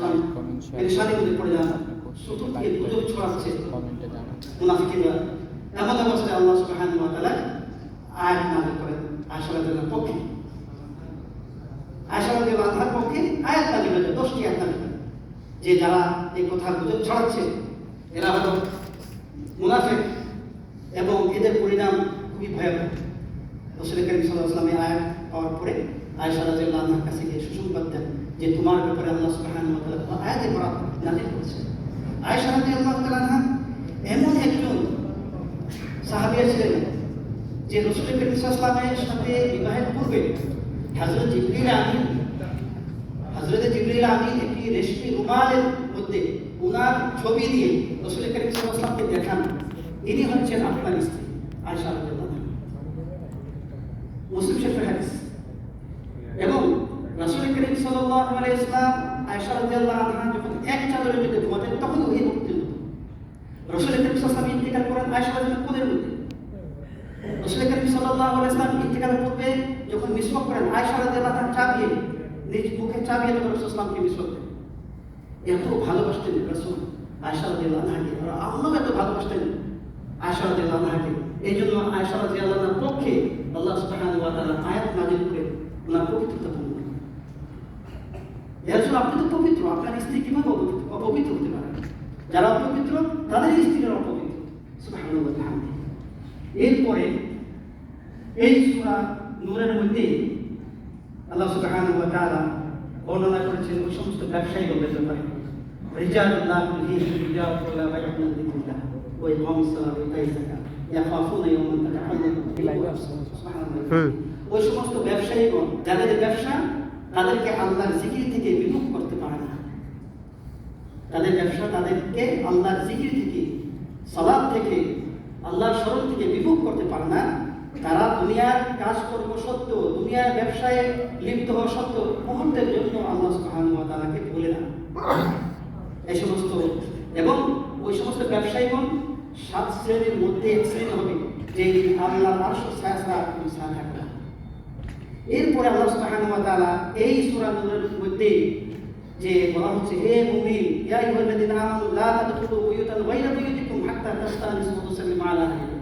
মুসলমান পেরেশানির মধ্যে পড়ে যান, চতুর্দিকে গুজব ছড়াচ্ছে মুনাফিকরা। এমন অবস্থায় আল্লাহ সুবহানাহু ওয়া তাআলা আয়াত নাযিল করেন আয়েশা রাদিয়াল্লাহু আনহার পক্ষে। আয়েশা রাদিয়াল্লাহু আনহার পক্ষে আয়াত নাযিল হয়েছে, 10টি আয়াত নাযিল হয়েছে যে যারা এই কথা গুজব ছড়াচ্ছে এরা হলো মুনাফিক এবং এদের পরিণাম খুবই ভয়াবহ। রাসূল করিম সাল্লাল্লাহু আলাইহি ওয়াসাল্লাম আয়াত পাওয়ার পরে আয়েশা রাদিয়াল্লাহু আনহার কাছে গিয়ে সুসংবাদ দেন যে তোমার ব্যাপারে আল্লাহ সুবহানাহু ওয়া তাআলা আয়াতে বরাত নাযিল করেছেন। আয়েশা রাদিয়াল্লাহু আনহা এমন একজন সাহাবিয়া ছিলেন যে রাসূল করিম সাল্লাল্লাহু আলাইহি ওয়াসাল্লামের সাথে বিবাহের পূর্বে হযরত জিবরিল আমিন একটি রেশমি রুমালের মধ্যে ওনার ছবি দিয়ে রাসূল করিম সাল্লাল্লাহু আলাইহি ওয়াসাল্লামকে দেখান, ইনি হচ্ছেন আপনার স্ত্রী আয়েশা রাদিয়াল্লাহু আনহা। মুসলিম শরীফের হাদিস। এবং রাসূল করিম সাল্লাল্লাহু আলাইহি ওয়াসাল্লাম আয়েশা রাদিয়াল্লাহু আনহা যখন এক চাদরের মধ্যে ঘুমাতেন তখন ওহী হতেন। রাসূল করিম সাল্লাল্লাহু আলাইহি ওয়াসাল্লাম ইন্তেকাল করেন আয়েশা রাদিয়াল্লাহু কোলের মধ্যে। রাসূল করিম সাল্লাল্লাহু আলাইহি ওয়াসাল্লাম ইন্তেকালের পূর্বে যখন মিসওয়াক করেন আয়েশা রাদিয়াল্লাহু আনহা চাবিয়ে নিজ মুখে চাবিয়ে রাসূল সাল্লাল্লাহু আলাইহি ওয়াসাল্লামকে মিসওয়াক দেন। এত ভালোবাসতেন রাসূল আয়েশা রাদিয়াল্লাহু আনহাকে, আর আল্লাহ এত ভালোবাসতেন আয়েশা রাদিয়াল্লাহু আনহাকে। এই জন্য আয়েশা রাদিয়াল্লাহু আনহার পক্ষে আল্লাহ সুবহানাহু ওয়া তাআলা আয়াত নাযিল করে ওনার পবিত্রতা বর্ণনা করেন। ইয়া রাসূল, আপনি তো পবিত্র, আপনার স্ত্রী কিভাবে অপবিত্র হতে পারে? যারা অপবিত্র তাদের স্ত্রীরা অপবিত্র। সুবহানাল্লাহ ওয়া বিহামদিহি। এরপরে এই সূরা নূরের মধ্যে আল্লাহ সুবহানাহু ওয়া তাআলা বর্ণনা করেছেন ওই সমস্ত ব্যবসায়ীদের ব্যাপারে। রিজালুন লা তুলহিহিম তিজারাতুন ওয়া লা বাইউন আন যিকরিল্লাহ ওয়া ইকামিস সালাতি ওয়া ইতাইজ যাকাত ইয়াখাফুনা ইয়াওমান তাতাকাল্লাবু ফিহি সুবহানাল্লাহ। ওই সমস্ত ব্যবসায়ীগণ যাদের ব্যবসা তাদেরকে আল্লাহর জিকির থেকে বিমুখ করতে পারে না, তাদের ব্যবসা তাদেরকে আল্লাহর জিকির থেকে, সালাত থেকে, আল্লাহর স্মরণ থেকে বিমুখ করতে পারে না। তারা দুনিয়ার কাজকর্ম সত্ত্বেও, দুনিয়ার ব্যবসায় লিপ্ত হওয়া সত্ত্বেও মুহূর্তের জন্য আল্লাহ সুবহানাহু ওয়া তাআলাকে ভুলে না। এই সমস্ত এবং ওই সমস্ত ব্যবসায়ীগণ 7 শ্রেণীর মধ্যে এক শ্রেণী হবে যে আল্লাহর আরশের ছায়া ছাড়া কোনো ছায়া থাকবে না। এরপরে আল্লাহ সুবহানাহু ওয়া তাআলা এই সূরা নূরের মধ্যে যে বলা হচ্ছে, হে মুমিন ইয়া আইয়ুহাল্লাযীনা আমানু লা তাদখুলু বুয়ুতান গায়রা বুয়ুতিকুম হাত্তা তাস্তানিসু ওয়া তুসাল্লিমু আলা আহলিহা।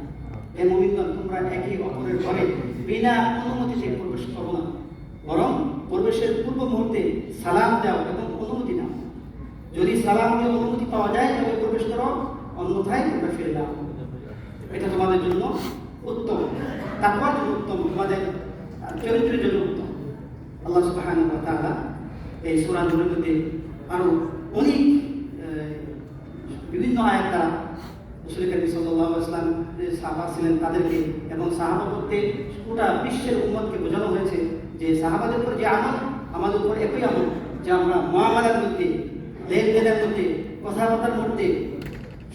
হে মুমিনগণ, তোমরা একে অপরের ঘরে বিনা অনুমতিতে প্রবেশ করো না, বরং প্রবেশের পূর্ব মুহূর্তে সালাম দাও এবং অনুমতি নাও। যদি সালাম দিয়ে অনুমতি পাওয়া যায় তবে প্রবেশ করো, অন্যথায় তোমরা ফিরে যাও। এটা তোমাদের জন্য উত্তম, তাকওয়ার জন্য উত্তম, তোমাদের চরিত্রের জন্য উত্তম। আল্লাহ সুবহানাহু ওয়া তাআলা এই সূরা নূরের মধ্যে আরো অনেক বিভিন্ন আয়াত দ্বারা রাসূল করিম সাল্লাল্লাহু আলাইহি ওয়াসাল্লাম যে সাহাবা ছিলেন তাদেরকে এবং সাহাবা বলতে গোটা বিশ্বের উম্মতকে বোঝানো হয়েছে যে সাহাবাদের উপর যে আমল আমাদের উপর একই আমল, যে আমরা মুআমালার মধ্যে, লেনদেনের মধ্যে, কথাবার্তার মধ্যে,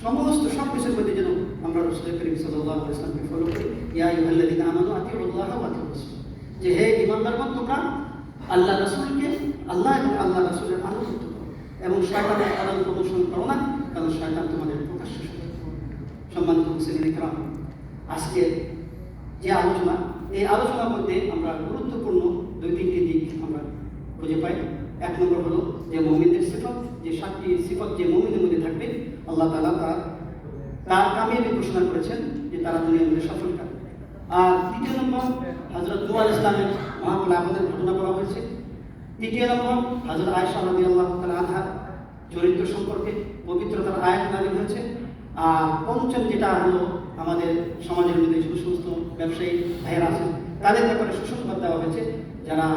সমস্ত সব কিছুর মধ্যে যেন আমরা রাসূল করিম সাল্লাল্লাহু আলাইহি ওয়াসাল্লামকে ফলো করি। ইয়া আইয়ুহাল্লাযীনা আমানু আতিউল্লাহ ওয়া আতিউর রাসূল, যে হে ঈমানদারগণ, তোমরা আল্লাহ রাসূলকে, আল্লাহ এবং আল্লাহ রাসূলের আনুগত্য করো এবং শয়তানের আদর্শ অনুসরণ করো না, কারণ শয়তান তোমাদের প্রকাশ্য শত্রু। সম্মানিত মুসলিম کرام, আজকে যে আলোচনা, এই আলোচনার মধ্যে আমরা গুরুত্বপূর্ণ 2-3টি দিক আমরা খুঁজে পাই। 1 নম্বর হলো যে মুমিনদের সিফত, যে 7টি সিফত যে মুমিনের মধ্যে থাকবে আল্লাহ তাআলা তার কামিয়াবি ঘোষণা করেছেন যে তারা দুনিয়ার মধ্যে সফল হবে। আর 2 নম্বর হযরত নূহ আলাইহিস সালামের মহাপ্লাবনের ঘটনা বলা হয়েছে। 3 নম্বর হযরত আয়েশা রাদিয়াল্লাহু তাআলা আনহার চরিত্র সম্পর্কে পবিত্রতার আয়াত নাযিল হয়েছে। আর 5ম যেটা হলো আমাদের সমাজের মধ্যে যে সমস্ত ব্যবসায়ী ভাইয়েরা আছেন তাদের ব্যাপারে সুসংবাদ দেওয়া হয়েছে, যারা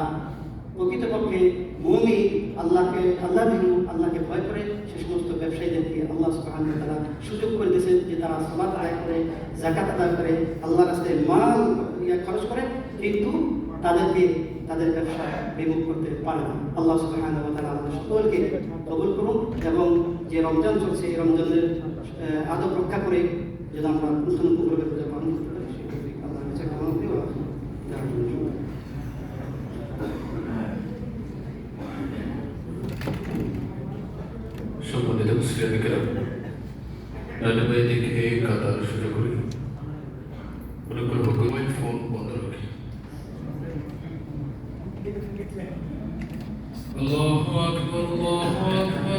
প্রকৃতপক্ষে মুমিন, আল্লাহকে ভয় করে, সে সমস্ত ব্যবসায়ীদেরকে আল্লাহ সুবহানাহু ওয়া তাআলা সুযোগ করে দিয়েছেন যে তারা সালাত আদায় করে, যাকাত আদায় করে, আল্লাহর রাস্তায় মাল খরচ করে, কিন্তু তাদেরকে তাদের ব্যবসা বিমুখ করতে পারে না। আল্লাহ সুবহানাহু ওয়া তাআলা আমাদের সকলকে কবুল করুন এবং যে রমজান চলছে এই রমজানের আদব রক্ষা করে যেন আমরা পুঙ্খানুপুঙ্খভাবে পূজা পালন করতে পারি, সেই আল্লাহর কাছে কামনা করি। সম্মানিত মুসলিম کرام, ডানে দেখে কাতার শুরু করি। অনুগ্রহ করে ফোন বন্ধ রাখি। আল্লাহু আকবার, আল্লাহু আকবার।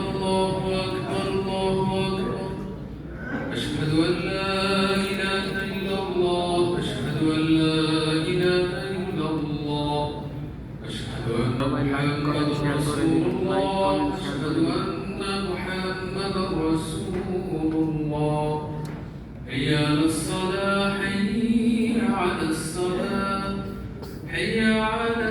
محمد رسول الله أشهد أن محمدا رسول الله حي على الصلاة حي على الصلاة حي على